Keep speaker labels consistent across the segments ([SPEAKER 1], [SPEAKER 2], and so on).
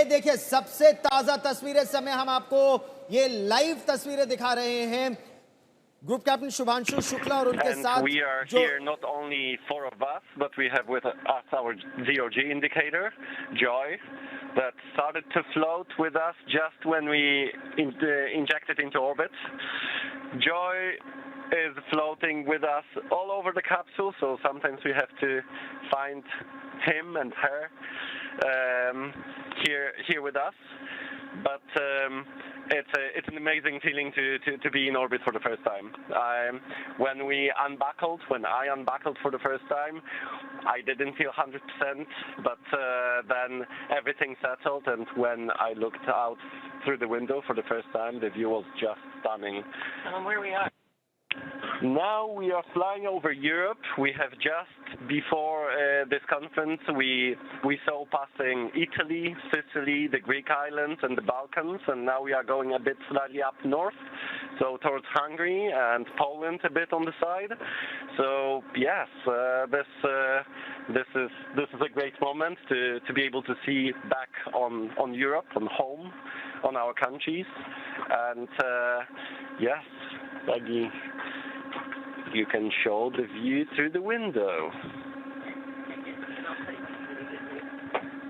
[SPEAKER 1] ये देखिए सबसे ताजा तस्वीरें, समय हम आपको ये लाइव तस्वीरें दिखा रहे हैं ग्रुप कैप्टन शुभांशु शुक्ला और उनके साथ।
[SPEAKER 2] We are here not only four of us, but we have with us our ZOG indicator, Joy, that started to float with us just when we injected into orbit. Joy is floating with us all over the capsule, so sometimes we have to find him and her here with us. But it's an amazing feeling to be in orbit for the first time. When I unbuckled for the first time, I didn't feel 100%, but then everything settled, and when I looked out through the window for the first time, the view was just stunning. Where we are? Now we are flying over Europe. We have just before this conference, we saw passing Italy, Sicily, the Greek islands, and the Balkans, and now we are going a bit slightly up north, so towards Hungary and Poland a bit on the side. So yes, this is a great moment to be able to see back on Europe, on home, on our countries, and yes, Maggie, you can show the view through the window.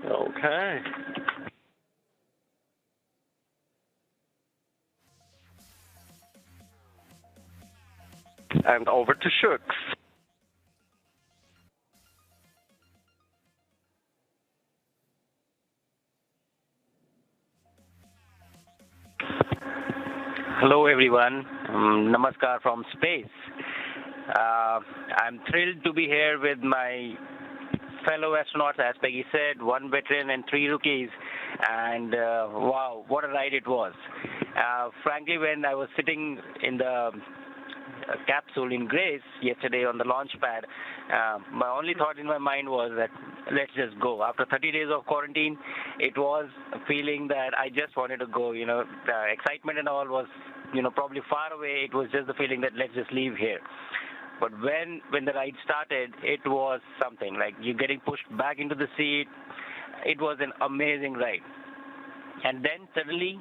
[SPEAKER 2] Okay. And over to Shooks.
[SPEAKER 3] Hello everyone, Namaskar from space. I'm thrilled to be here with my fellow astronauts, as Peggy said, one veteran and three rookies, and wow, what a ride it was. Frankly, when I was sitting in the capsule in Grace yesterday on the launch pad, my only thought in my mind was that let's just go. After 30 days of quarantine, it was a feeling that I just wanted to go. You know, the excitement and all was, probably far away. It was just the feeling that let's just leave here. But when the ride started, it was something like you're getting pushed back into the seat. It was an amazing ride. And then suddenly,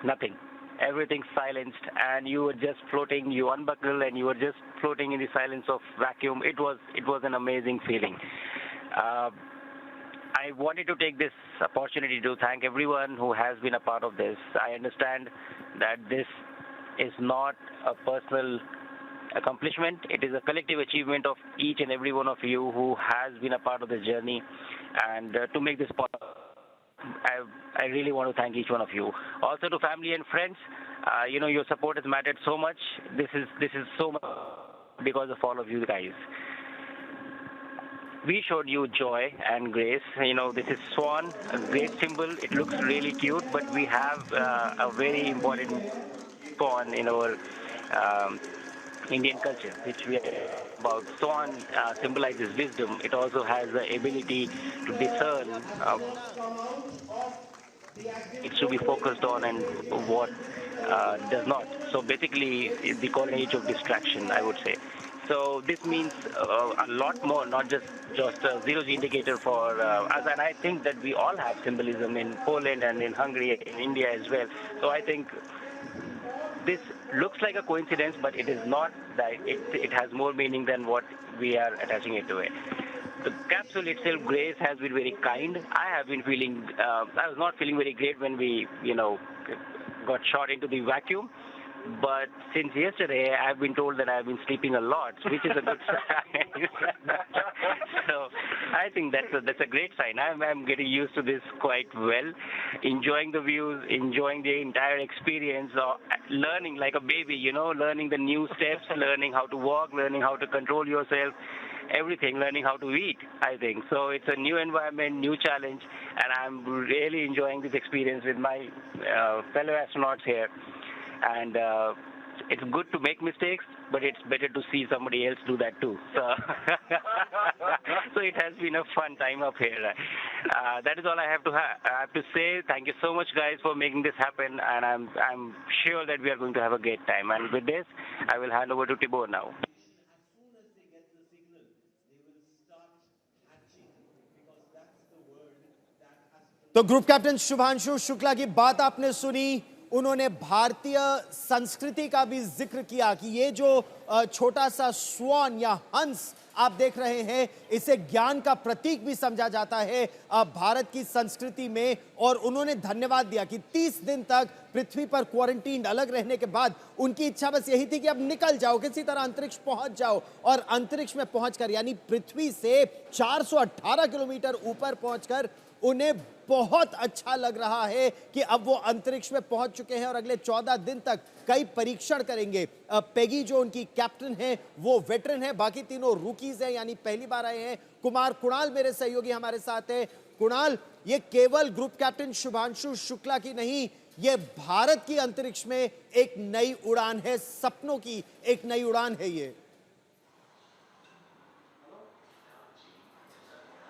[SPEAKER 3] nothing. Everything silenced, and you were just floating. You unbuckled, and you were just floating in the silence of vacuum. It was an amazing feeling. I wanted to take this opportunity to thank everyone who has been a part of this. I understand that this is not a personal accomplishment. It is a collective achievement of each and every one of you who has been a part of this journey. And to make this possible, I really want to thank each one of you. Also to family and friends, your support has mattered so much. This is so much because of all of you guys. We showed you Joy and Grace. This is Swan, a great symbol. It looks really cute, but we have a very important swan in our Indian culture, which we are about. Swan symbolizes wisdom. It also has the ability to discern. It should be focused on and what does not. So basically, the golden age of distraction, I would say. So this means a lot more, not just a zero-G indicator for us. And I think that we all have symbolism in Poland and in Hungary, in India as well. So I think this looks like a coincidence, but it is not. That it has more meaning than what we are attaching it to it. The capsule itself, Grace, has been very kind. I have been feeling, I was not feeling very great when we, got shot into the vacuum. But since yesterday, I've been told that I've been sleeping a lot, which is a good sign. So I think that's a great sign. I'm getting used to this quite well, enjoying the views, enjoying the entire experience, learning like a baby, learning the new steps, learning how to walk, learning how to control yourself, everything, learning how to eat, I think. So it's a new environment, new challenge, and I'm really enjoying this experience with my fellow astronauts here. And it's good to make mistakes, but it's better to see somebody else do that too. So, so it has been a fun time up here. That is all I have to say. Thank you so much, guys, for making this happen, and I'm sure that we are going to have a great time. And with this, I will hand over to Tibor now.
[SPEAKER 1] तो group captain Shubhanshu Shukla की बात आपने सुनी। उन्होंने भारतीय संस्कृति का भी जिक्र किया कि ये जो छोटा सा स्वान या हंस आप देख रहे हैं, इसे ज्ञान का प्रतीक भी समझा जाता है भारत की संस्कृति में। और उन्होंने धन्यवाद दिया कि 30 दिन तक पृथ्वी पर क्वारंटीन अलग रहने के बाद उनकी इच्छा बस यही थी कि अब निकल जाओ, किसी तरह अंतरिक्ष पहुंच जाओ। और अंतरिक्ष में पहुंचकर, यानी पृथ्वी से 418 किलोमीटर ऊपर पहुंचकर उन्हें बहुत अच्छा लग रहा है कि अब वो अंतरिक्ष में पहुंच चुके हैं और अगले 14 दिन तक कई परीक्षण करेंगे। पेगी जो उनकी कैप्टन है वो वेटरन है, बाकी तीनों रूकीज हैं, यानी पहली बार आए हैं। कुणाल मेरे सहयोगी हमारे साथ है। कुणाल, ये केवल ग्रुप कैप्टन शुभांशु शुक्ला की नहीं, ये भारत की अंतरिक्ष में एक नई उड़ान है, सपनों की एक नई उड़ान है ये।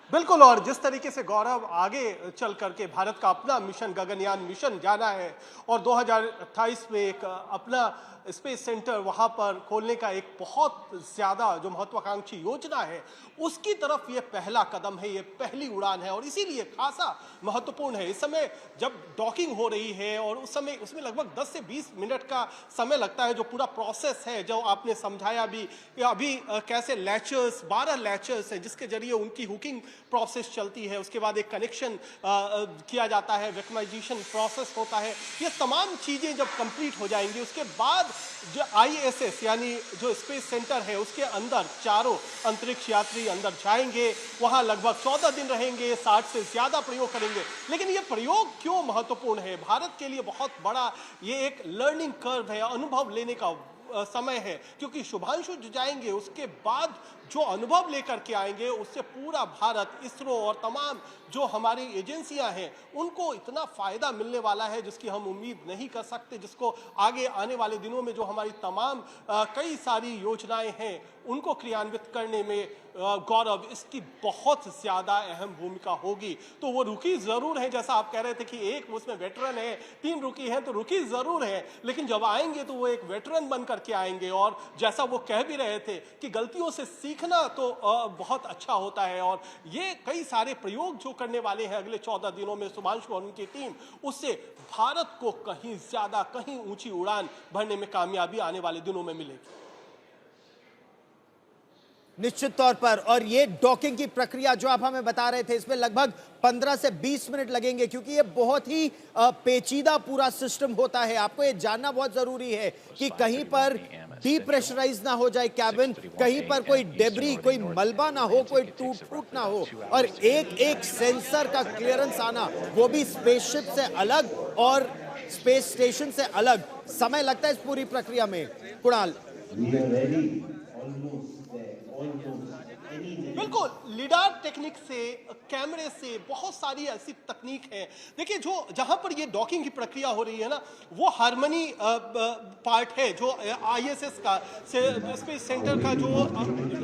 [SPEAKER 4] बिल्कुल, और जिस तरीके से गौरव आगे चल करके भारत का अपना मिशन, गगनयान मिशन जाना है और 2028 में एक अपना स्पेस सेंटर वहां पर खोलने का एक बहुत ज्यादा जो महत्वाकांक्षी योजना है, उसकी तरफ ये पहला कदम है, ये पहली उड़ान है और इसीलिए खासा महत्वपूर्ण है। इस समय जब डॉकिंग हो रही है और उस समय उसमें लगभग 10 से 20 मिनट का समय लगता है, जो पूरा प्रोसेस है, जो आपने समझाया भी कि अभी कैसे लैचर्स, 12 लैचर्स हैं जिसके जरिए उनकी हुकिंग प्रोसेस चलती है, उसके बाद एक कनेक्शन किया जाता है, वेक्यूमाइजेशन प्रोसेस होता है। ये तमाम चीजें जब कंप्लीट हो जाएंगी, उसके बाद जो ISS यानी जो स्पेस सेंटर है उसके अंदर चारों अंतरिक्ष यात्री अंदर जाएंगे, वहां लगभग 14 दिन रहेंगे, 60 से ज्यादा प्रयोग करेंगे। लेकिन ये प्रयोग क्यों महत्वपूर्ण है? भारत के लिए बहुत बड़ा ये एक लर्निंग कर्व है, अनुभव लेने का समय है, क्योंकि शुभांशु जो जाएंगे उसके बाद जो अनुभव लेकर के आएंगे उससे पूरा भारत, इसरो और तमाम जो हमारी एजेंसियां हैं उनको इतना फायदा मिलने वाला है जिसकी हम उम्मीद नहीं कर सकते, जिसको आगे आने वाले दिनों में जो हमारी तमाम कई सारी योजनाएं हैं उनको क्रियान्वित करने में गौरव, इसकी बहुत ज्यादा अहम भूमिका होगी। तो वो रुकी जरूर है, जैसा आप कह रहे थे कि एक उसमें वेटरन है, 3 रुकी हैं, तो रुकी जरूर है, लेकिन जब आएंगे तो वो एक वेटरन बन करके आएंगे। और जैसा वो कह भी रहे थे कि गलतियों से सीखना तो बहुत अच्छा होता है और ये कई सारे प्रयोग जो करने वाले हैं अगले 14 दिनों में शुभांशु और उनकी टीम, उससे भारत को कहीं ज्यादा, कहीं ऊंची उड़ान भरने में कामयाबी आने वाले दिनों में मिलेगी।
[SPEAKER 1] निश्चित तौर पर। और ये डॉकिंग की प्रक्रिया जो आप हमें बता रहे थे, इसमें लगभग 15 से 20 मिनट लगेंगे, क्योंकि ये बहुत ही पेचीदा पूरा सिस्टम होता है। आपको ये जानना बहुत जरूरी है कि कहीं पर डीप्रेशराइज ना हो जाए कैबिन, कहीं पर कोई डेब्री, कोई मलबा ना हो, कोई टूट फूट ना हो, और एक एक सेंसर का क्लियरेंस आना, वो भी स्पेसशिप से अलग और स्पेस स्टेशन से अलग। समय लगता है इस पूरी प्रक्रिया में। कुणाल,
[SPEAKER 4] बिल्कुल, लिडार टेक्निक से, कैमरे से, बहुत सारी ऐसी तकनीक है। देखिए, जो जहां पर ये डॉकिंग की प्रक्रिया हो रही है ना, वो हार्मनी पार्ट है, जो ISS का स्पेस सेंटर का जो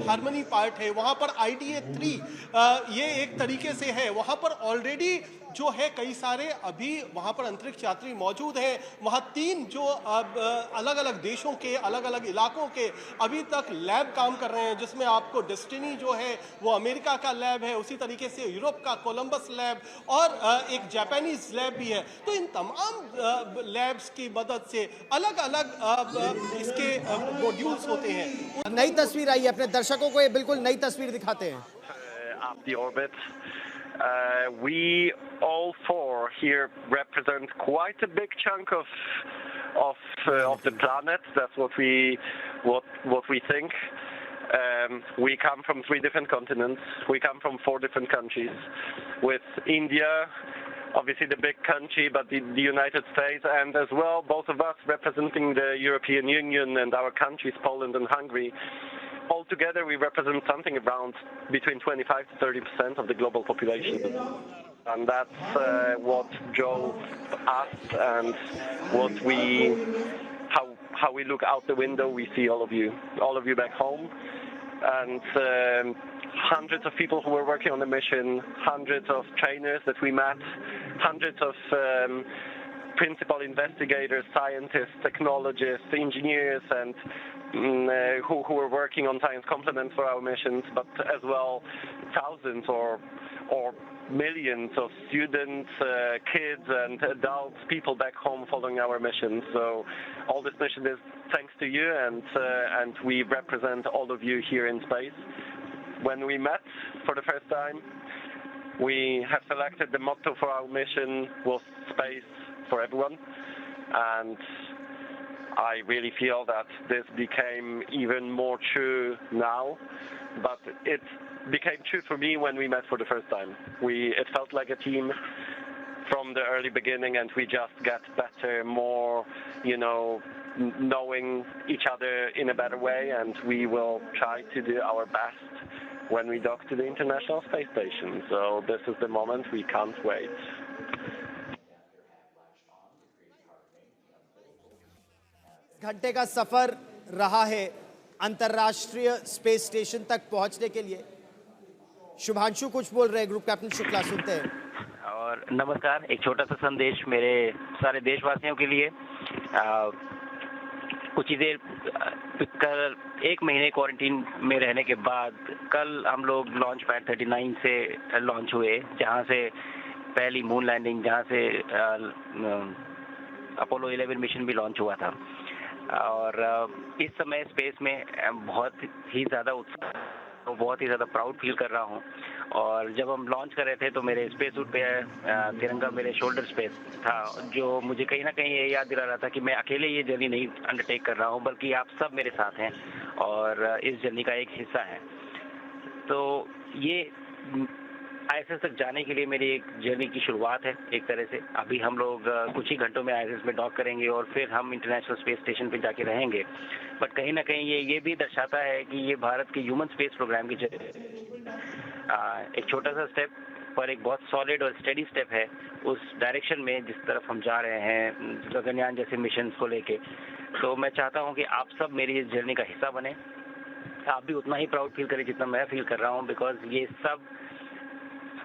[SPEAKER 4] हार्मनी पार्ट है, वहां पर IDA 3 ये एक तरीके से है। वहां पर ऑलरेडी जो है कई सारे अभी वहां पर अंतरिक्ष यात्री मौजूद हैं। वहां 3 जो अलग अलग देशों के, अलग अलग इलाकों के अभी तक लैब काम कर रहे हैं, जिसमें आपको डेस्टिनी जो है वो अमेरिका का लैब है, उसी तरीके से यूरोप का कोलंबस लैब और एक जापानीज लैब भी है। तो इन तमाम लैब्स की मदद से अलग अलग इसके मॉड्यूल्स होते हैं।
[SPEAKER 1] नई तस्वीर आई है, अपने दर्शकों को ये बिल्कुल नई तस्वीर दिखाते हैं।
[SPEAKER 2] Up the orbit. We all 4 here represent quite a big chunk of the planet. That's what we think. We come from 3 different continents. We come from 4 different countries, with India, obviously the big country, but the United States, and as well both of us representing the European Union and our countries, Poland and Hungary. Altogether, we represent something around between 25 to 30% of the global population. And that's what drove us and how we look out the window. We see all of you back home. And hundreds of people who were working on the mission, hundreds of trainers that we met, hundreds of principal investigators, scientists, technologists, engineers, and who were working on science complements for our missions, but as well thousands or or millions of students, kids and adults, people back home following our mission. So all this mission is thanks to you, and we represent all of you here in space. When we met for the first time, we have selected the motto for our mission was space for everyone, and I really feel that this became even more true now, but it became true for me when we met for the first time. It felt like a team from the early beginning, and we just got better, more, knowing each other in a better way, and we will try to do our best when we dock to the International Space Station. So this is the moment, we can't wait.
[SPEAKER 1] घंटे का सफर रहा है अंतरराष्ट्रीय space station तक पहुंचने के लिए। शुभांशु कुछ बोल रहे हैं, ग्रुप कैप्टन शुक्ला, सुनते हैं।
[SPEAKER 3] और नमस्कार, एक छोटा सा संदेश मेरे सारे देशवासियों के लिए। कुछ ही देर कल 1 महीने क्वारंटीन में रहने के बाद कल हम लोग लॉन्च पैड 39 से लॉन्च हुए, जहां से पहली मून लैंडिंग, जहां से अपोलो 11 मिशन भी लॉन्च हुआ था। और इस समय स्पेस में बहुत ही ज़्यादा उत्साह, बहुत ही ज़्यादा प्राउड फील कर रहा हूँ। और जब हम लॉन्च कर रहे थे तो मेरे स्पेस सूट पे तिरंगा मेरे शोल्डर स्पेस था, जो मुझे कहीं ना कहीं ये याद दिला रहा था कि मैं अकेले ये जर्नी नहीं अंडरटेक कर रहा हूँ, बल्कि आप सब मेरे साथ हैं और इस जर्नी का एक हिस्सा है। तो ये ISS तक जाने के लिए मेरी एक जर्नी की शुरुआत है एक तरह से। अभी हम लोग कुछ ही घंटों में ISS में डॉक करेंगे और फिर हम इंटरनेशनल स्पेस स्टेशन पे जाके रहेंगे। बट कहीं ना कहीं ये भी दर्शाता है कि ये भारत के ह्यूमन स्पेस प्रोग्राम की एक छोटा सा स्टेप पर एक बहुत सॉलिड और स्टेडी स्टेप है उस डायरेक्शन में जिस तरफ हम जा रहे हैं गगनयान जैसे मिशन को लेके। तो मैं चाहता हूँ कि आप सब मेरी इस जर्नी का हिस्सा बने, आप भी उतना ही प्राउड फील करें जितना मैं फील कर रहा हूँ, बिकॉज ये सब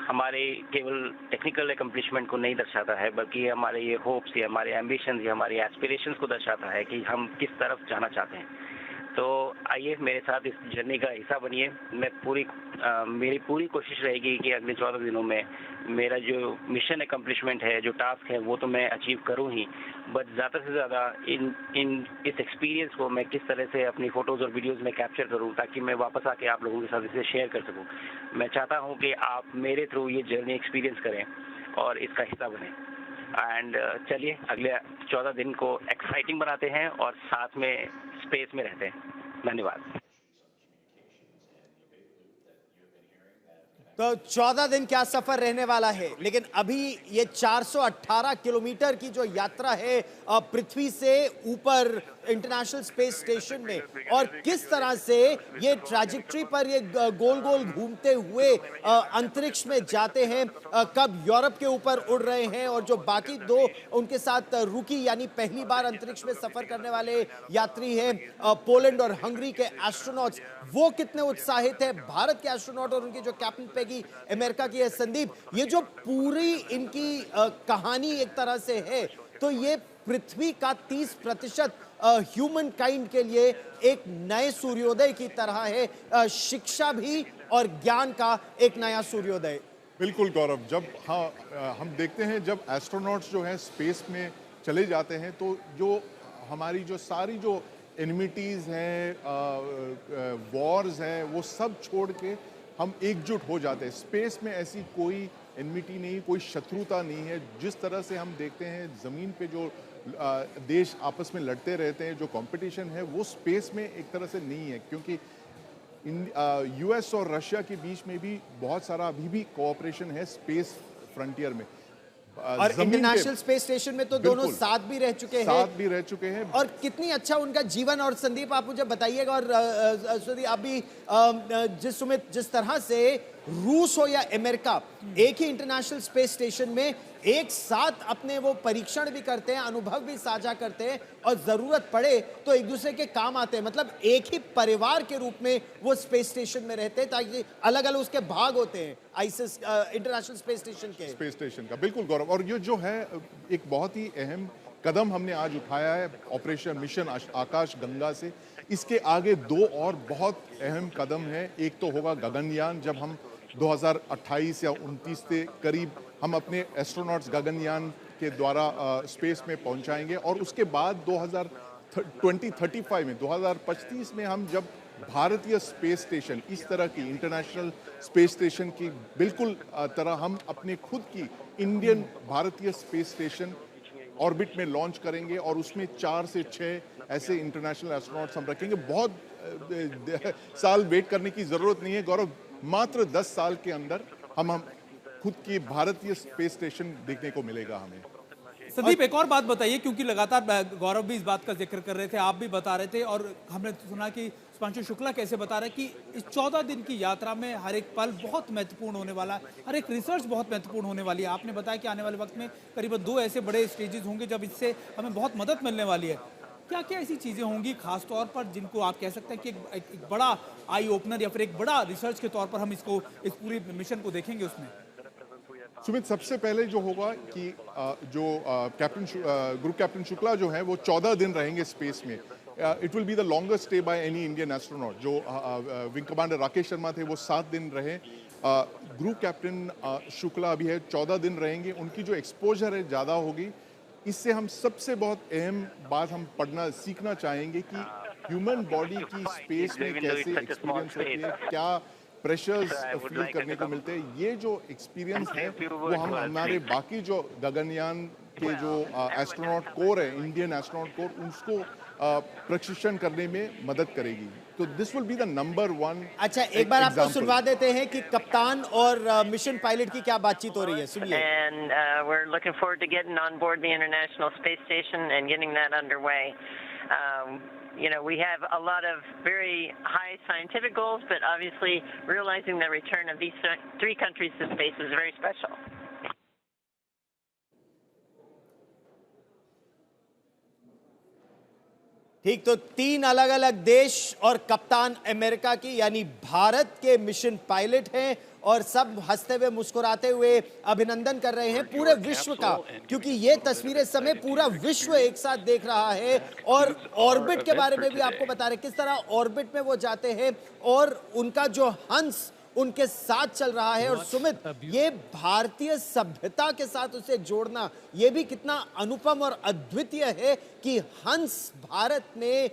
[SPEAKER 3] हमारे केवल टेक्निकल एकम्प्लिशमेंट को नहीं दर्शाता है, बल्कि हमारे ये होप्स या हमारे एम्बिशंस या हमारे एस्पिरेशंस को दर्शाता है कि हम किस तरफ जाना चाहते हैं। तो आइए मेरे साथ इस जर्नी का हिस्सा बनिए। मेरी पूरी कोशिश रहेगी कि अगले 14 दिनों में मेरा जो मिशन एकम्प्लिशमेंट है, जो टास्क है, वो तो मैं अचीव करूँ ही, बट ज़्यादा से ज़्यादा इस एक्सपीरियंस को मैं किस तरह से अपनी फ़ोटोज़ और वीडियोज़ में कैप्चर करूँ ताकि मैं वापस आके आप लोगों के साथ इसे शेयर कर सकूँ। मैं चाहता हूँ कि आप मेरे थ्रू ये जर्नी एक्सपीरियंस करें और इसका हिस्सा बने। एंड चलिए अगले 14 दिन को एक्साइटिंग बनाते हैं और साथ में स्पेस में रहते हैं। धन्यवाद।
[SPEAKER 1] तो 14 दिन क्या सफर रहने वाला है, लेकिन अभी ये 418 किलोमीटर की जो यात्रा है पृथ्वी से ऊपर इंटरनेशनल स्पेस स्टेशन में, और किस तरह से ये ट्रैजेक्टरी पर ये गोल गोल घूमते हुए अंतरिक्ष में जाते हैं, कब यूरोप के ऊपर उड़ रहे हैं और जो बाकी दो उनके साथ रुकी यानी पहली बार अंतरिक्ष में सफर करने वाले यात्री हैं पोलैंड और हंगरी के एस्ट्रोनॉट्स, वो कितने उत्साहित है। भारत के एस्ट्रोनॉट और उनकी जो कैप्टन पेगी अमेरिका की है संदीप, ये जो पूरी इनकी कहानी एक तरह से है, तो ये पृथ्वी का 30% ह्यूमन काइंड के लिए एक नए सूर्योदय की तरह है, शिक्षा भी और ज्ञान का एक नया सूर्योदय।
[SPEAKER 5] बिल्कुल गौरव, जब हम देखते हैं जब एस्ट्रोनॉट्स जो हैं स्पेस में चले जाते हैं तो जो हमारी जो सारी जो एनिमिटीज़ हैं, वॉर्स हैं, वो सब छोड़ के हम एकजुट हो जाते हैं। स्पेस में ऐसी कोई एनिमिटी नहीं, कोई शत्रुता नहीं है। जिस तरह से हम देखते हैं ज़मीन पे जो देश आपस में लड़ते रहते हैं, जो कंपटीशन है वो स्पेस में एक तरह से नहीं है, क्योंकि US और रशिया के बीच में भी बहुत सारा अभी भी कोऑपरेशन है स्पेस फ्रंटियर में।
[SPEAKER 1] और इंटरनेशनल स्पेस स्टेशन में तो दोनों साथ भी रह चुके हैं और कितनी अच्छा उनका जीवन। और संदीप आप मुझे बताइएगा, और सुदीप आप भी, जिस तरह से रूस हो या अमेरिका एक ही इंटरनेशनल स्पेस स्टेशन में एक साथ अपने वो परीक्षण भी करते हैं, अनुभव भी साझा करते हैं और जरूरत पड़े तो एक दूसरे के काम आते हैं, मतलब एक ही परिवार के रूप में वो स्पेस स्टेशन में रहते हैं, ताकि अलग अलग उसके भाग होते हैं ISS इंटरनेशनल स्पेस स्टेशन का।
[SPEAKER 5] बिल्कुल गौरव, और ये जो है एक बहुत ही अहम कदम हमने आज उठाया है ऑपरेशन मिशन आकाश गंगा से। इसके आगे 2 और बहुत अहम कदम है। एक तो होगा गगनयान, जब हम 2028 या 29 के करीब हम अपने एस्ट्रोनॉट्स गगनयान के द्वारा स्पेस में पहुंचाएंगे और उसके बाद 2035 में 2025 में हम जब भारतीय स्पेस स्टेशन इस तरह की इंटरनेशनल स्पेस स्टेशन की बिल्कुल तरह हम अपने खुद की इंडियन भारतीय स्पेस स्टेशन ऑर्बिट में लॉन्च करेंगे और उसमें 4 से 6 ऐसे इंटरनेशनल एस्ट्रोनॉट्स हम रखेंगे। बहुत साल वेट करने की जरूरत नहीं है गौरव, मात्र 10 साल के अंदर हम खुद की भारतीय स्पेस स्टेशन देखने को मिलेगा हमें।
[SPEAKER 6] संदीप, एक और बात बताइए, क्योंकि लगातार गौरव भी इस बात का जिक्र कर रहे थे, आप भी बता रहे थे और हमने सुना कि सुधांशु शुक्ला कैसे बता रहे कि इस 14 दिन की यात्रा में हर एक पल बहुत महत्वपूर्ण होने वाला है, हर एक रिसर्च बहुत महत्वपूर्ण होने वाली है। आपने बताया कि आने वाले वक्त में करीबन 2 ऐसे बड़े स्टेजेस होंगे जब इससे हमें बहुत मदद मिलने वाली है। क्या क्या ऐसी चीज़ें होंगी खास तौर पर जिनको आप कह सकते हैं कि एक बड़ा आई ओपनर या फिर एक बड़ा रिसर्च के तौर पर हम इसको इस पूरी मिशन को देखेंगे उसमें?
[SPEAKER 5] सुमित, सबसे पहले जो होगा कि जो ग्रुप कैप्टन शुक्ला जो है वो 14 दिन रहेंगे स्पेस में। It will be the longest stay by any Indian astronaut. जो विंग कमांडर राकेश शर्मा थे वो 7 दिन रहे। ग्रुप कैप्टन शुक्ला अभी है 14 दिन रहेंगे। उनकी जो एक्सपोजर है ज़्यादा होगी। इससे हम सबसे बहुत अहम बात हम सीखना चाहेंगे कि ह्यूमन बॉडी की स्पेस में कैसे एक्सपीरियंस होती है, क्या प्रेशर्स फील करने को मिलते हैं। ये जो एक्सपीरियंस है वो हम हमारे बाकी जो गगनयान के जो एस्ट्रोनॉट कोर है, इंडियन एस्ट्रोनॉट कोर, उसको प्रशिक्षण करने में मदद करेगी। तो this will be the number 1।
[SPEAKER 1] अच्छा, एक बार आपको सुनवा देते हैं कि कप्तान और मिशन पायलट की क्या बातचीत हो रही है, सुनिए।
[SPEAKER 7] And we're looking forward to getting on board the International Space Station and getting that underway. You know, we have a lot of very high scientific goals, but obviously realizing the return of these 3 countries to space is very special.
[SPEAKER 1] ठीक, तो 3 अलग अलग देश और कप्तान America की यानी भारत के मिशन पायलट हैं और सब हंसते हुए मुस्कुराते हुए अभिनंदन कर रहे हैं पूरे विश्व का, क्योंकि ये तस्वीरें समय पूरा विश्व एक साथ देख रहा है। और ऑर्बिट के बारे में भी आपको बता रहे किस तरह ऑर्बिट में वो जाते हैं और उनका जो हंस उनके साथ चल रहा है। और सुमित, ये भारतीय सभ्यता के साथ उसे जोड़ना ये भी कितना अनुपम और अद्वितीय है कि हंस भारत में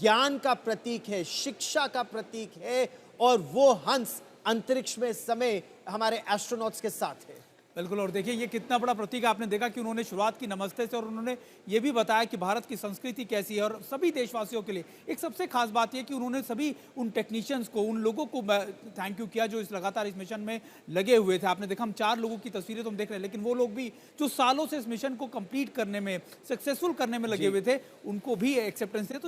[SPEAKER 1] ज्ञान का प्रतीक है, शिक्षा का प्रतीक है और वो हंस अंतरिक्ष में इस समय हमारे एस्ट्रोनॉट्स के साथ है।
[SPEAKER 6] बिल्कुल, और देखिए ये कितना बड़ा प्रतीक आपने देखा कि उन्होंने शुरुआत की नमस्ते से और उन्होंने ये भी बताया कि भारत की संस्कृति कैसी है। और सभी देशवासियों के लिए एक सबसे खास बात यह कि उन्होंने सभी उन टेक्नीशियंस को, उन लोगों को थैंक यू किया जो इस लगातार इस मिशन में लगे हुए थे। आपने देखा हम 4 लोगों की तस्वीरें तो हम देख रहे हैं, लेकिन वो लोग भी जो सालों से इस मिशन को कंप्लीट करने में, सक्सेसफुल करने में लगे हुए थे, उनको भी एक्सेप्टेंस है।